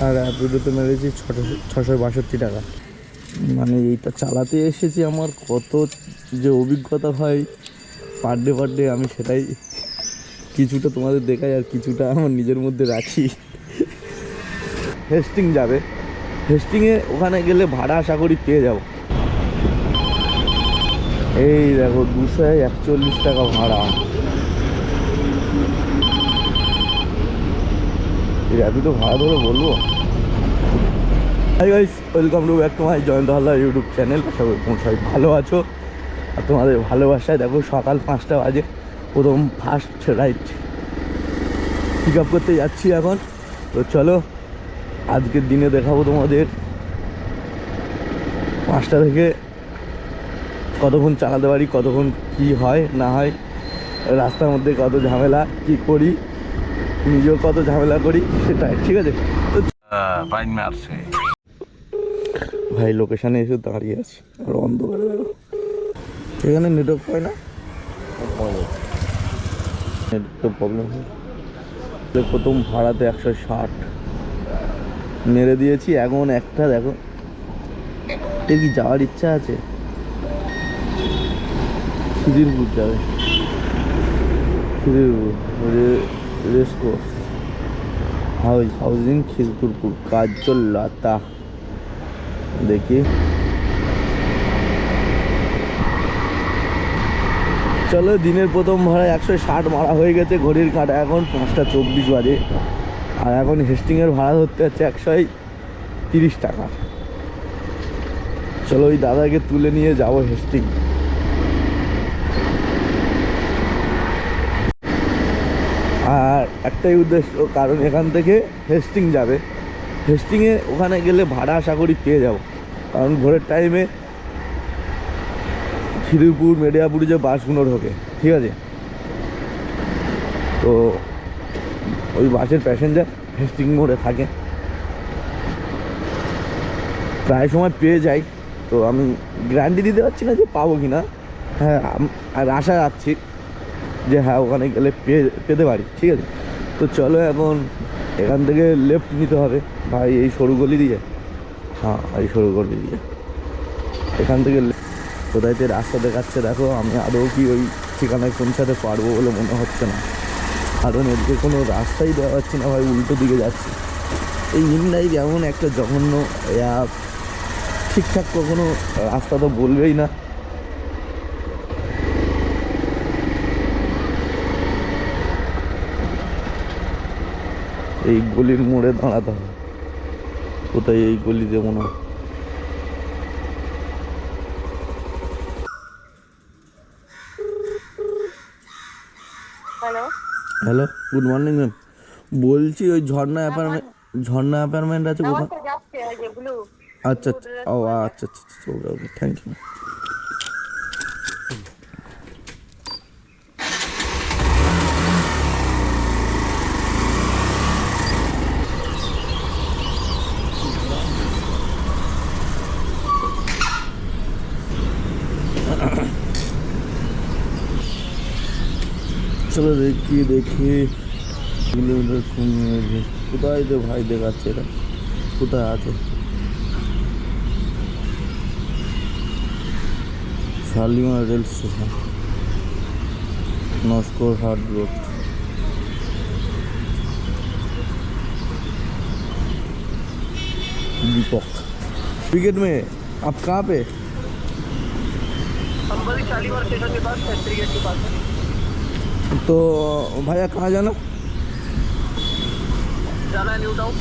আর র্যাপিডোতে মেরেছি 662 টাকা। মানে এইটা চালাতে এসেছি, আমার কত যে অভিজ্ঞতা হয় পার ডে আমি সেটাই কিছুটা তোমাদের দেখাই আর কিছুটা আমার নিজের মধ্যে রাখি। হেস্টিং যাবে, হেস্টিংয়ে ওখানে গেলে ভাড়া আশা করি পেয়ে যাব। এই দেখো 241 টাকা ভাড়া। র্যাপিডো ভাড়া ধরে বলবো। Hi guys, welcome to back to my Jayanta Halder YouTube channel. আশা করি তোমরা সবাই ভালো আছো। আর তোমাদের ভালোবাসায় দেখো সকাল 5টা বাজে প্রথম ফার্স্ট রাইড পিক আপ করতে যাচ্ছি এখন। তো চলো আজকের দিনে দেখাবো তোমাদের 5টা থেকে কতক্ষণ চালাতে পারি, কতক্ষণ কি হয় না হয়, রাস্তার মধ্যে কত ঝামেলা কি করি, নিজেও কত ঝামেলা করি সেটাই। ঠিক আছে, তো ভাই লোকেশানে এসে দাঁড়িয়ে আছি আর অন্ধকারে দেখো এখানে নেটওয়ার্ক পায় না, নেটওয়ার্ক প্রবলেম হয়। প্রথম ভাড়াতে 160 মেরে দিয়েছি। এখন একটা দেখো কি যাওয়ার ইচ্ছা আছে, খিদিরপুর যাবে, খিদিরপুর রেসকোর্স হাউজিং খিদিরপুর কাজললতা। দেখি চলো, দিনের প্রথম ভাড়া 160 মারা হয়ে গেছে। ঘড়ির কাঁটা এখন 5টা 24 বাজে। আর এখন হেস্টিংয়ের ভাড়া ধরতে হচ্ছে 130 টাকা। চলো ওই দাদাকে তুলে নিয়ে যাবো হেস্টিং। আর একটাই উদ্দেশ্য, কারণ এখান থেকে হেস্টিং যাবে, হেস্টিংয়ে ওখানে গেলে ভাড়া আশা করি পেয়ে যাব। কারণ ভোরের টাইমে খিদিরপুর মেদিয়াপুরে যে বাসগুলো ঢোকে, ঠিক আছে, তো ওই বাসের প্যাসেঞ্জার হেস্টিং মোড়ে থাকে, প্রায় সময় পেয়ে যাই। তো আমি গ্যারান্টি দিতে পারছি না যে পাবো কি না, হ্যাঁ আর আশা রাখছি যে হ্যাঁ ওখানে গেলে পেতে পারি। ঠিক আছে, তো চলো এখন এখান থেকে লেফট নিতে হবে ভাই, এই সরু গলি দিয়ে। হ্যাঁ এই সরু গলি দিয়ে এখান থেকে কোথায় যে রাস্তা দেখাচ্ছে দেখো। আমি আদৌ কি ওই ঠিকানায় পৌঁছাতে পারবো বলে মনে হচ্ছে না, কারণ এদিকে কোনো রাস্তাই দেওয়া যাচ্ছে না ভাই, উল্টো দিকে যাচ্ছে। এই ইনলাইভ এমন একটা জঘন্য অ্যাপ, ঠিকঠাক কখনো রাস্তা তো বলবেই না। এই গলির মোড়ে দাঁড়াতে হবে, কোথায় এই গলিতে মনে হয়। Hello, good morning ma'am. বলছি ওই ঝর্ণা অ্যাপার্টমেন্ট আছে কোথায়? আচ্ছা আচ্ছা, ও আচ্ছা আচ্ছা আচ্ছা, ওকে ওকে, থ্যাংক ইউ। চলো দেখি কিলোমিটার কমিয়েছে কোথায় তো ভাই দেখাচ্ছে, এটা কোথায় আছে? শালিমার রেল স্টেশন, নস্কর हाट रोड। दीपक विकेट में आप कहाँ पे? शालीमार स्टेशन के पास, फैक्ट्री गेट के पास है। तो भैया कहाँ जाना है? New town.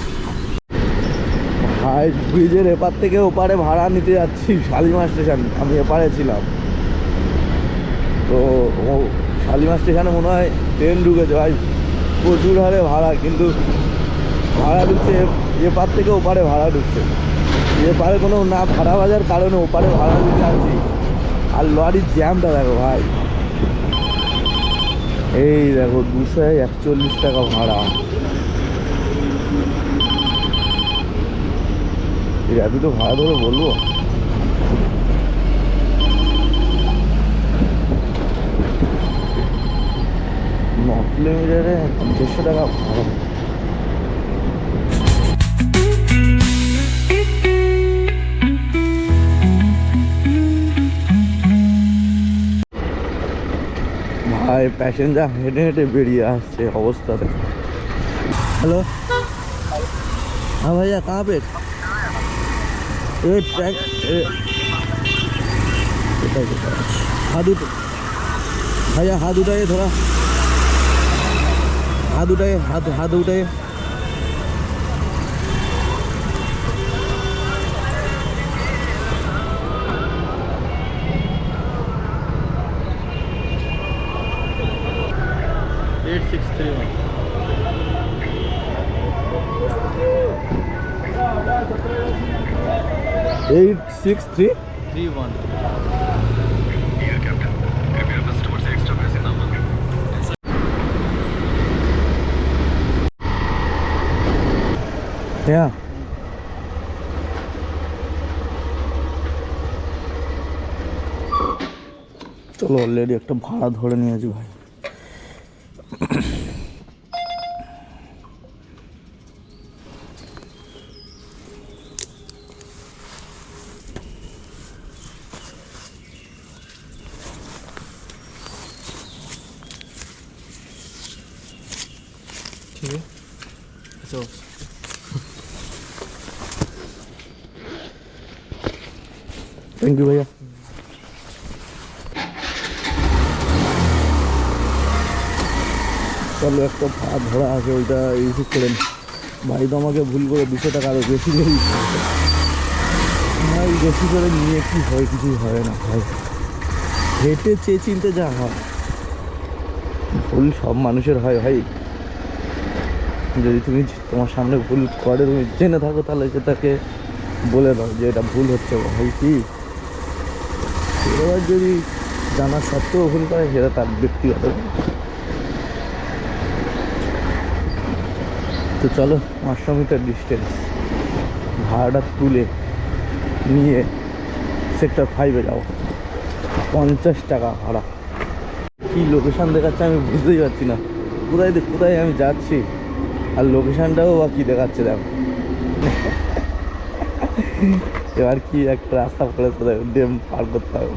ভাই ব্রিজের এপার থেকে ওপারে ভাড়া নিতে যাচ্ছি শালিমার স্টেশন। আমি এপারে ছিলাম, তো শালিমার স্টেশনে মনে হয় ট্রেন ঢুকেছে ভাই, প্রচুর হারে ভাড়া, কিন্তু ভাড়া ঢুকছে এপার থেকে ওপারে ভাড়া ঢুকছে। এপারে কোনো না ভাড়া বাজার কারণে ওপারে ভাড়া দিতে আছি। আর লরির জ্যামটা দেখো ভাই, এই দেখো 241 টাকা ভাড়া। র্যাপিডো ভাড়া ধরে বলবো। কিলোমিটারে 50 টাকা ভাড়া। ভাই প্যাসেঞ্জার হেঁটে হেঁটে बेरिए আসছে অবস্থা দেখো। हेलो हाँ भैया कहाँ पे ये ट्रैक हाथ उठ भैया हाथ उठाइए थोड़ा हाथ उठाइए हाथ उठाइए एट सिक्स थ्री 31 Yeah. চলো অলরেডি একটা ভাড়া ধরে নিয়েছি ভাই। ठीक है अच्छा थैंक यू भैया। চলো একটা ভাড়া ধরা আছে ওইটা রিসিভ করে নি। ভাই তো আমাকে ভুল করে 200 টাকা আরও বেশি করে দিচ্ছে। ভাই বেশি করে নিয়ে কি হয়, কিছুই হয় না ভাই। হেঁটে চেয়ে চিনতে যা হয় ভুল সব মানুষের হয় ভাই। যদি তুমি তোমার সামনে ভুল করে তুমি জেনে থাকো তাহলে সেটাকে বলে দাও যে এটা ভুল হচ্ছে ভাই। কি এবার যদি জানা সত্ত্বেও ভুল করে সেটা তার ব্যক্তিগত। তো চলো 500 মিটার ডিস্টেন্স ভাড়াটা তুলে নিয়ে সেক্টর 5-এ যাবো। 50 টাকা ভাড়া। কি লোকেশান দেখাচ্ছে আমি বুঝতেই পারছি না, কোথায় আমি যাচ্ছি আর লোকেশানটাও বা কী দেখাচ্ছে দেখো। এবার কি একটা রাস্তা পড়েছে ড্যাম পার করতে হবে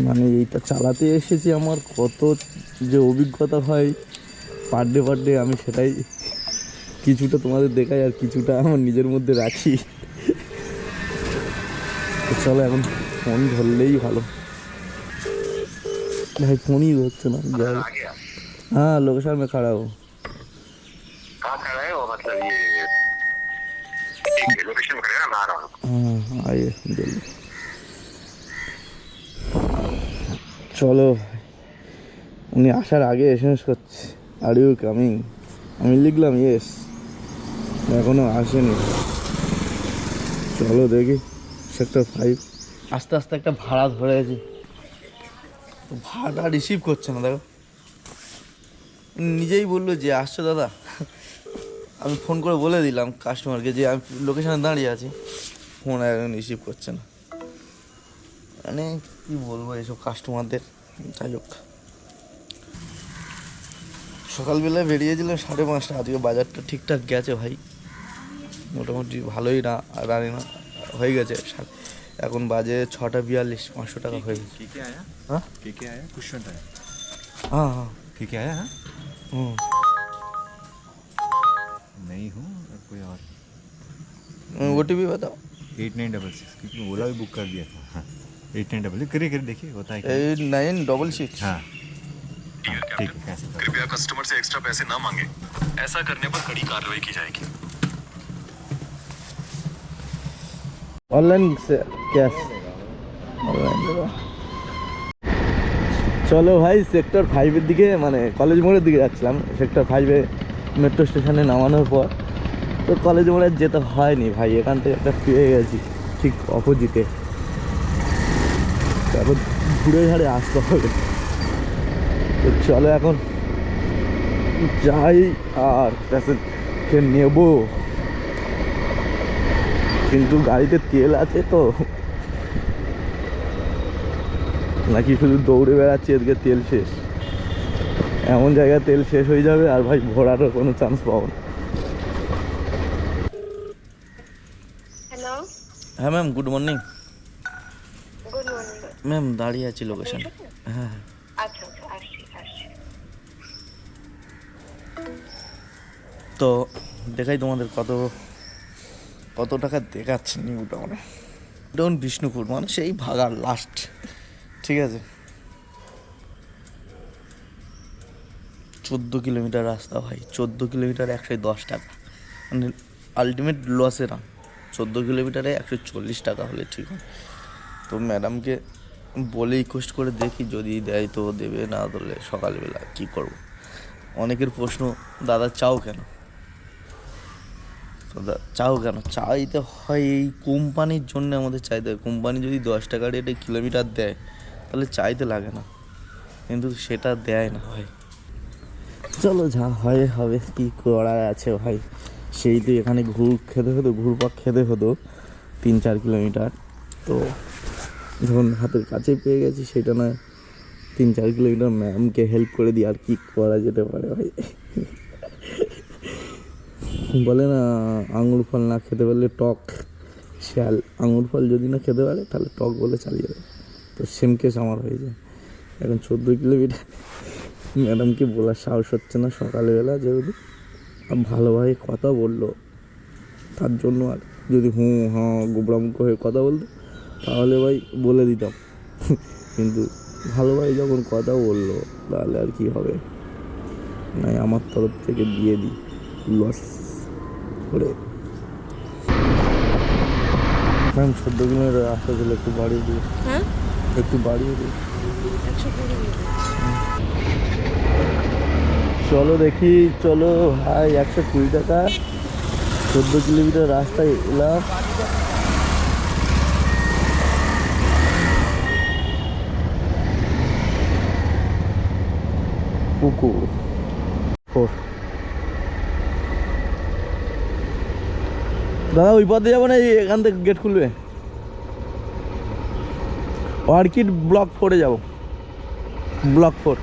মানে এইটা চালাতে এসেছি। আমার কত যে অভিজ্ঞতা হয় পার ডে আমি সেটাই কিছুটা তোমাদের দেখাই আর কিছুটা আমার নিজের মধ্যে রাখি। তো চলো এখন ফোন ধরলেই ভালো। भाई फोन ही होता ना यार। हाँ लोकेशन में खड़ा हूँ। कहाँ खड़ा है वो मतलब ये ठीक है लोकेशन में खड़े हैं ना मैं आ रहा हूँ हाँ आइए जल्दी চলো। উনি আসার আগে এসএমএস করছে আর ইউ কামিং। আমি লিখলাম ইয়েস, এখনো আসেনি। চলো দেখি সেক্টর 5। আস্তে আস্তে একটা ভাড়া ধরেছি, ভাড়াটা রিসিভ করছে না দেখো। নিজেই বললো যে আসছো দাদা। আমি ফোন করে বলে দিলাম কাস্টমারকে যে আমি লোকেশানে দাঁড়িয়ে আছি, ফোন এখন রিসিভ করছে না। মানে কী বলবো এইসব কাস্টমারদের। যাই হোক সকালবেলায় বেরিয়েছিলাম 5:30। আজকে বাজারটা ঠিকঠাক গেছে ভাই, মোটামুটি ভালোই না রানি না হয়ে গেছে। এখন বাজে 6:42, 500 টাকা হয়ে গেছে। हाँ क्या आया क्वेश्चन आया हाँ हाँ ठीक है आया हाँ नहीं हूँ कोई और OTP बताओ। 8966 क्योंकि ओला भी बुक कर दिया था। हाँ 8966 करिए देखिए होता है 8966। हाँ ठीक है कैसे कृपया कस्टमर से एक्स्ट्रा पैसे ना मांगे, ऐसा करने पर कड़ी कार्रवाई की जाएगी। ऑनलाइन से कैश ऑनलाइन। চলো ভাই সেক্টর 5-এর দিকে মানে কলেজ মোড়ের দিকে যাচ্ছিলাম। সেক্টর 5-এ মেট্রো স্টেশনে নামানোর পর তো কলেজ মোড়ে যেতে হয়নি ভাই, এখান থেকে একটা পেয়ে গেছি ঠিক অপোজিটে। তারপর ঘুরে ঘাড়ে আসতে হবে। তো চলো এখন যাই আর প্যাসেঞ্জারকে নেব, কিন্তু গাড়িতে তেল আছে তো নাকি শুধু দৌড়ে বেড়াচ্ছি এদিকে তেল শেষ। এমন জায়গায় তেল শেষ হয়ে যাবে আর ভাই ঘোরারও কোনো চান্স পাবো না। हेलो हाँ ma'am good morning. Good morning ma'am দাঁড়িয়ে আছি লোকেশন। হ্যাঁ হ্যাঁ আচ্ছা আচ্ছা, আসছি আসছি। তো দেখাই তোমাদের কত টাকা দেখাচ্ছে নিউ টাউনে। টাউন বিষ্ণুপুর মানে সেই ভাগার লাস্ট, ঠিক আছে। 14 কিলোমিটার রাস্তা ভাই, 14 কিলোমিটার 110 টাকা, মানে আলটিমেট লসে রান। 14 কিলোমিটারে 140 টাকা হলে ঠিক হয়। তো ম্যাডামকে বলে রিকোয়েস্ট করে দেখি, যদি দেয় তো দেবে, না ধরলে সকালবেলা কী করব। অনেকের প্রশ্ন, দাদা চাও কেন? চাও কেন? চাইতে হয় এই কোম্পানির জন্য, আমাদের চাইতে হয়। কোম্পানি যদি 10 টাকা রেটে কিলোমিটার দেয় তাহলে চাইতে লাগে না, কিন্তু সেটা দেয় না ভাই। চলো যা হয় হবে, কি করার আছে ভাই। সেই তো এখানে ঘুরপাক খেতে হতো 3-4 কিলোমিটার। তো যখন হাতের কাছে পেয়ে গেছি, সেটা না 3-4 কিলোমিটার ম্যামকে হেল্প করে দিই, আর কি করা যেতে পারে ভাই। বলে না, আঙুর ফল না খেতে পারলে টক, শিয়াল আঙুর ফল যদি না খেতে পারে তাহলে টক বলে চালিয়ে দেয়। তো সেম কেস আমার হয়ে যায়। এখন 14 কিলোমিটার ম্যাডামকে বলার সাহস হচ্ছে না সকালবেলা, যেহেতু ভালোভাবে কথা বললো তার জন্য। আর যদি গোবরামুখ হয়ে কথা বলতো তাহলে ভাই বলে দিতাম, কিন্তু ভালোভাবে যখন কথা বললো তাহলে আর কি হবে। নাই আমার তরফ থেকে দিয়ে দিই লস করে। ম্যাম 14 কিলোমিটার রাস্তা ছিল, একটু বাড়িয়ে দিই। হ্যাঁ, একটু বাড়িয়ে দিই। 120। চলো দেখি, চলো ভাই। 120 টাকা, 14 কিলোমিটার রাস্তায় এলাম। পুকুর দাদা, ওই পথে যাবো না, এখান থেকে গেট খুলবে। অর্কিড ব্লক 4-এ যাবো, ব্লক 4।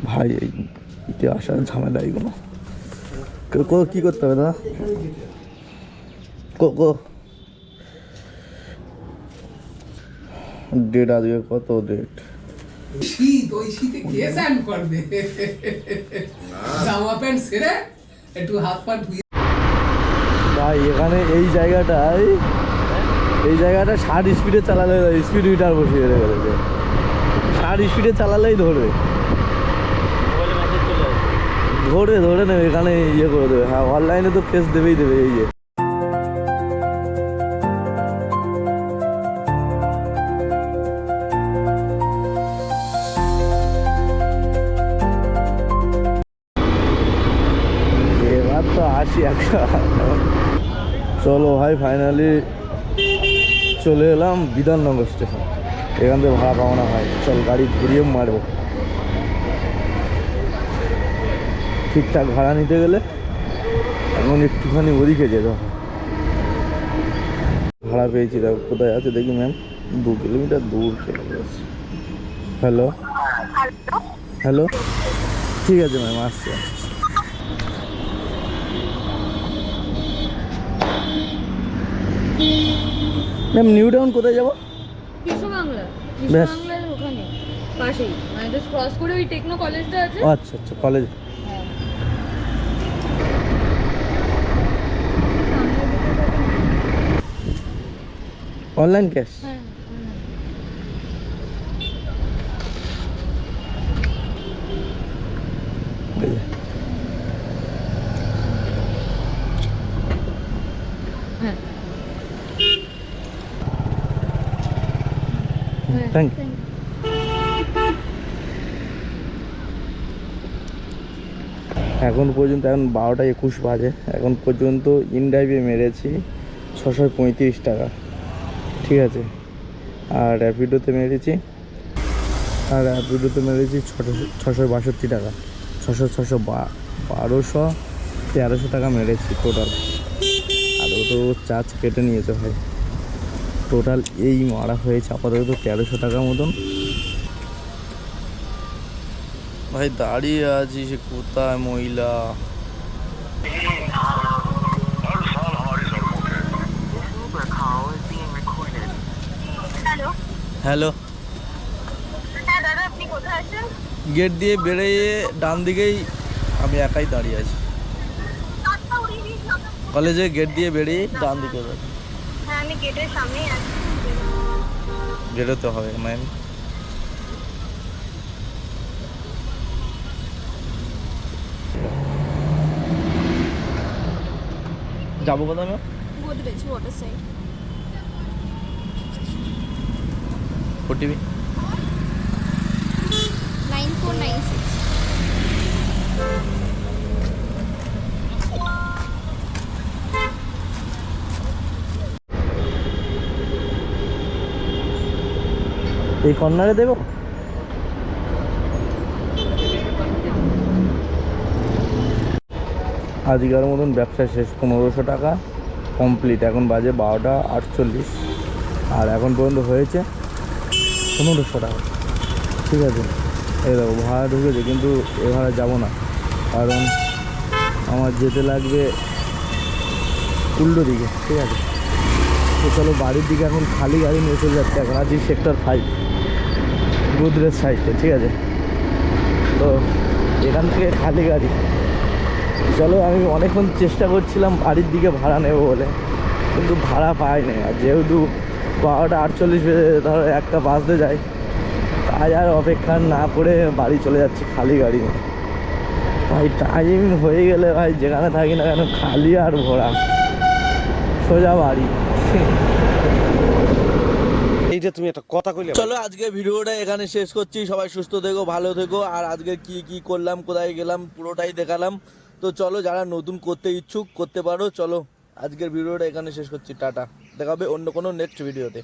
ভাই এইতে আসার ঝামেলা এইগুলো। কি করতে হবে দাদা? ডেট আজকে কত ডেট? শীত, ওই শীতে কে স্নান করবে? জামা প্যান্ট ছেড়ে একটু হাত পা ধুয়ে। ভাই এখানে এই জায়গাটায় 60 স্পিডে চালালে, স্পিড মিটার বসিয়ে রেখেছে। 60 স্পিডে চালালেই ধরবে, ধরে নেবে এখানে, ইয়ে করে দেবে। হ্যাঁ, অনলাইনে তো ফেস দেবেই দেবে। এই যে এবার তো আসি একটা। চলো ভাই, ফাইনালি চলে এলাম বিধাননগর স্টেশন। এখান থেকে ভাড়া পাবো না ভাই, চল গাড়ি ঘুরিয়ে মারবো। ঠিকঠাক ভাড়া নিতে গেলে এখন একটুখানি ওদিকে যেতে হবে। ভাড়া পেয়েছি, দেখো কোথায় আছে দেখি ম্যাম। 2 কিলোমিটার দূর চলে গেছে। হ্যালো হ্যালো, ঠিক আছে ম্যাম, আসছি। ম্যাম নিউ টাউন কোথায় যাবো? বিশ্ববাংলা, বেশ। বিশ্ববাংলার ওখানে পাশেই, মানে জাস্ট ক্রস করে ওই টেকনো কলেজটা আছে। আচ্ছা আচ্ছা, কলেজ। হ্যাঁ। Online cash? হ্যাঁ, হ্যাঁ। Thank you. এখন পর্যন্ত, এখন 12টা 21 বাজে, এখন পর্যন্ত ইনড্রাইভে মেরেছি 635 টাকা, ঠিক আছে। আর র্যাপিডোতে মেরেছি 662 টাকা। 1300 টাকা মেরেছি টোটাল। আর ও তো চার্জ কেটে নিয়েছে ভাই। টোটাল এই মারা হয়েছে আপাতত 1300 টাকা মতন। ভাই দাঁড়িয়ে আছি, সে কোথায় মহিলা? हर साल हमारी सड़कों पे হ্যালো, হ্যাঁ দাদা, আপনি কোথায় আছেন? গেট দিয়ে বেরিয়ে ডান দিকেই আমি একাই দাঁড়িয়ে আছি। কলেজে গেট দিয়ে বেরিয়ে ডান দিকে দাঁড়িয়ে। হ্যাঁ, আমি গেটের সামনেই আছি। বেরোতে হবে ম্যাম। যাবো কোথায় ma'am? Godrej water side. OTP 9496। এই কর্নারে দেবো। আজকের মতন ব্যবসা শেষ, 1500 টাকা কমপ্লিট। এখন বাজে 12:48 আর এখন পর্যন্ত হয়েছে 1500 টাকা। ঠিক আছে, এই দেখো ভাড়া ঢুকেছে, কিন্তু এ ভাড়া যাবো না, কারণ আমার যেতে লাগবে উল্টো দিকে। ঠিক আছে, তো চলো বাড়ির দিকে। এখন খালি গাড়ি নিয়ে চলে যাচ্ছে। এখন আছি সেক্টর 5 গোদরেজ সাইডে। ঠিক আছে, তো এখান থেকে খালি গাড়ি। চলো, আমি অনেকক্ষণ চেষ্টা করছিলাম বাড়ির দিকে ভাড়া নেবো বলে, কিন্তু ভাড়া পাইনি। আর যেহেতু 12:48 বেজে ধরো একটা বাসতে যায়, তাই আর অপেক্ষা না করে বাড়ি চলে যাচ্ছি খালি গাড়ি নিয়ে। ভাই টাইম হয়ে গেলে ভাই যেখানে থাকি না কেন খালি আর ভরা, সোজা বাড়ি। এইটা তুমি একটা কথা কইলে চলো আজকে ভিডিওটা এখানে শেষ করছি। সবাই সুস্থ থেকো, ভালো থেকো। আর আজকে কি কি করলাম, কোথায় গেলাম, পুরোটাই দেখালাম। তো চলো, যারা নতুন করতে ইচ্ছুক করতে পারো। চলো আজকের ভিডিওটা এখানে শেষ করছি, টাটা। দেখা হবে অন্য কোনো নেক্সট ভিডিওতে।